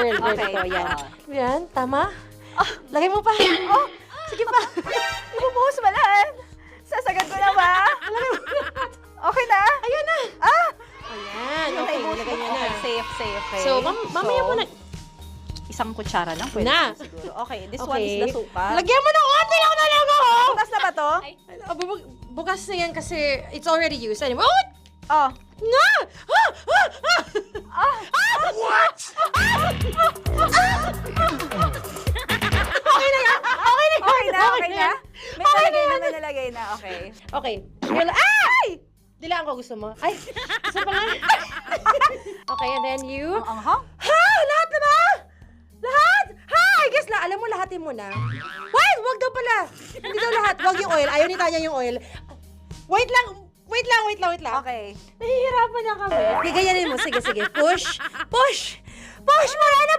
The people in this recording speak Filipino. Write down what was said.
Girl Okay. ko, yan. Yan, tama? Lagay mo pa. Sige pa. Ibubuhos mo lang. Sasagad ko na ba? Okay na? Ayun na. Ayan, okay, nilagay niya na. Safe, safe. Okay. So, mamaya mo na. Isang kutsara lang pwede Na. siguro. Okay, this one is the suka. Lagyan mo ng konti lang talaga, oh! Bukas na ba to? Bukas na yan kasi it's already used. Anyway, oh! Oh. Na! What? Okay na yan! Okay na yan! Okay na, okay na? May nalagay na, may nalagay na. Okay. Okay. Ay! Dilaan ko, gusto mo? Ay, gusto pa nga. Okay, and then you... Ang anghang? Ha! Lahat na ba? Lahat? Ha! I guess na. Alam mo, lahatin mo na. Wait! Wag daw pala. Hindi daw lahat. Wag yung oil. Ayaw ni Tanya yung oil. Wait lang. Wait lang. Okay. Nahihirapan na kami. Gigayanin mo. Sige. Push. Push mo na.